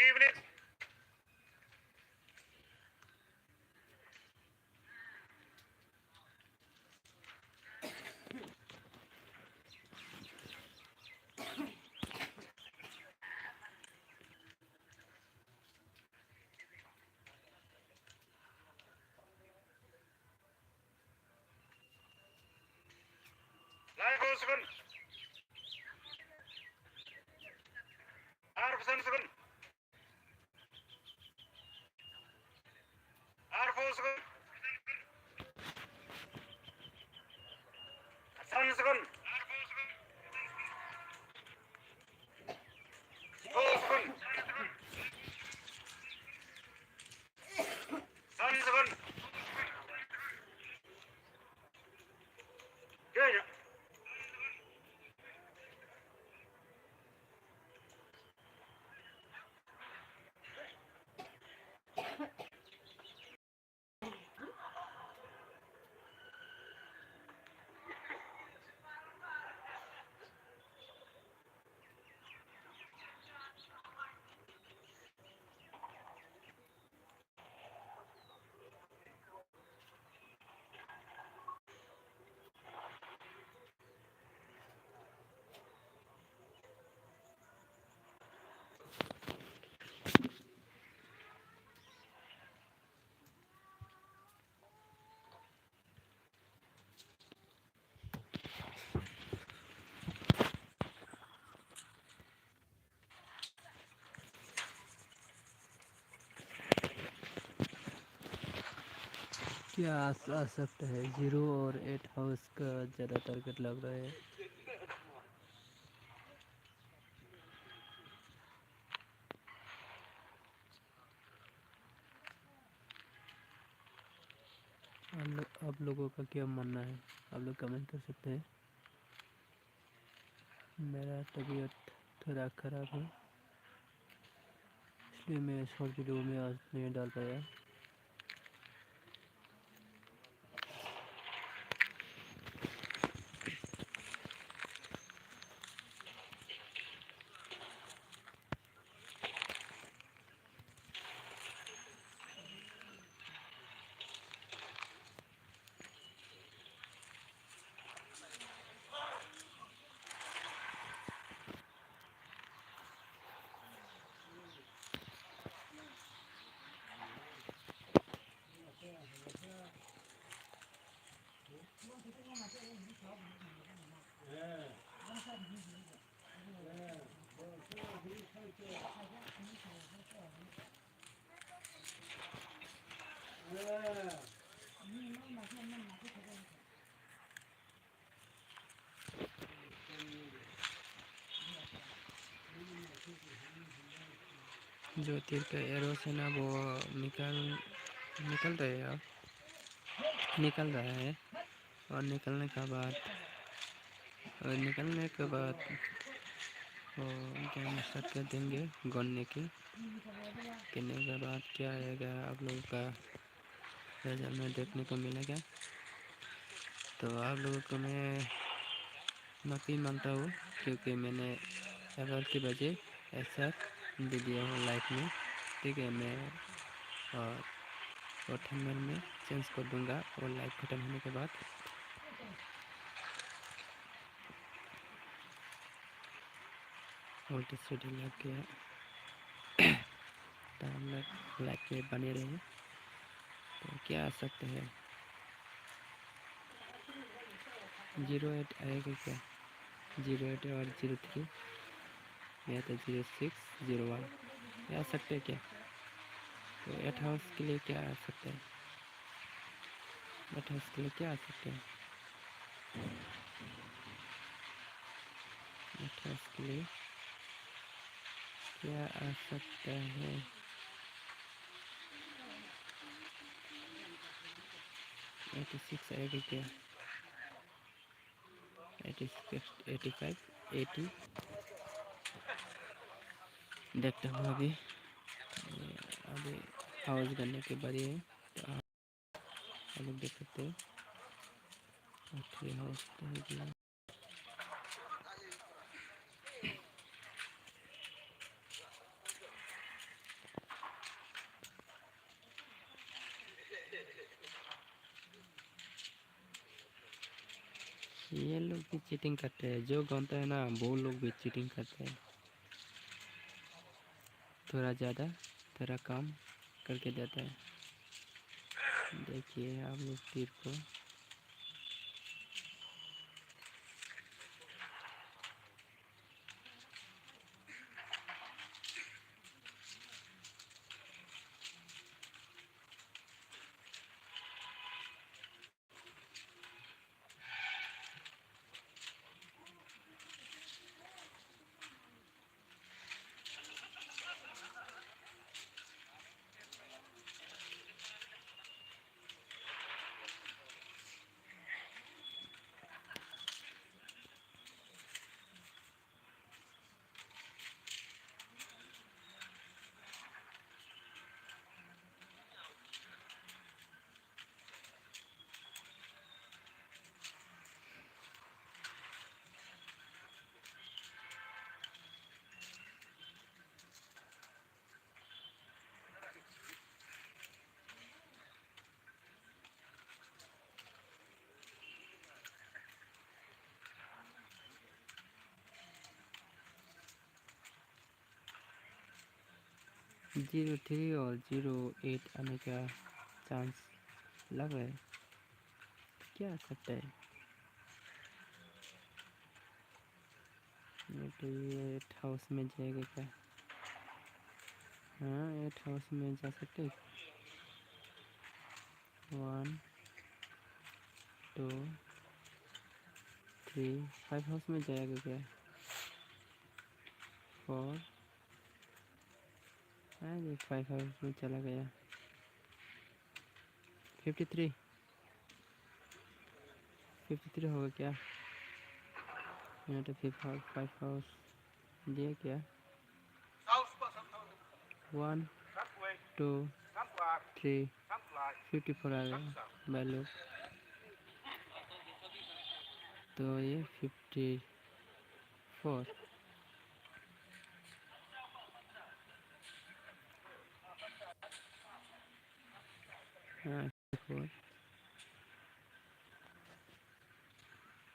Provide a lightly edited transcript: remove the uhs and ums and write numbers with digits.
evening. Live हो सकन. Are पसंद सकन. आर हो सकन. सन सकन. हो सकन. सन सकन. क्या है? क्या आ सकता है? 0 और 8 हाउस का ज़्यादा टारगेट लग रहा है। आप लोगों का क्या मानना है? आप लोग कमेंट कर सकते हैं। मेरा तबीयत थोड़ा ख़राब है, इसलिए मैं शॉर्ट वीडियो में आज नहीं डाल पाया। जो तीर का एरो से ना वो निकल रहे हैं, निकल रहा है। और निकलने के बाद वो गेम स्टार्ट कर देंगे गनने के बाद क्या आएगा आप लोगों का रिजल्ट में देखने को मिलेगा। तो आप लोगों को मैं माफ़ी मांगता हूँ, क्योंकि मैंने 11 के बजे ऐसा दे दिया हूँ लाइफ में। ठीक है, मैं और थंबनेल में चेंज कर दूँगा और लाइव ख़त्म होने के बाद। वोल्टेज शेड्यूल लग गया तो हम लोग लाइव में बने रहे। तो क्या आ सकते हैं? 08 आएगा क्या? 08 और 03 या तो 06 01 ये आ सकते हैं क्या? तो 8 हाउस के लिए क्या आ सकता है? 8 हाउस के लिए क्या आ सकते हैं? 8 हाउस के लिए क्या आ सकता है? 86 आएगा क्या? 86 85 80 देखता हूँ अभी हाउस करने के बाद ये तो आप लोग देख सकते हो। हाउस तो हो गया। ये लोग भी चीटिंग करते हैं, जो गनता है ना वो लोग भी चीटिंग करते हैं। थोड़ा ज़्यादा थोड़ा कम करके देता है। देखिए आप लोग तीर को, जीरो 3 और 0 8 आने का चांस लग रहा है। क्या सकता है ये? तो ये 8 हाउस में जाएगा क्या? हाँ 8 हाउस में जा सकते। 1 2 3 5 हाउस में जाएगा क्या? 4 ये 5 हाउस में चला गया। 53 होगा क्या? यहाँ तो 5 हाउस दिया क्या? 1 2 3 54 आ गया वैल्यू। तो ये 54। हाँ 54।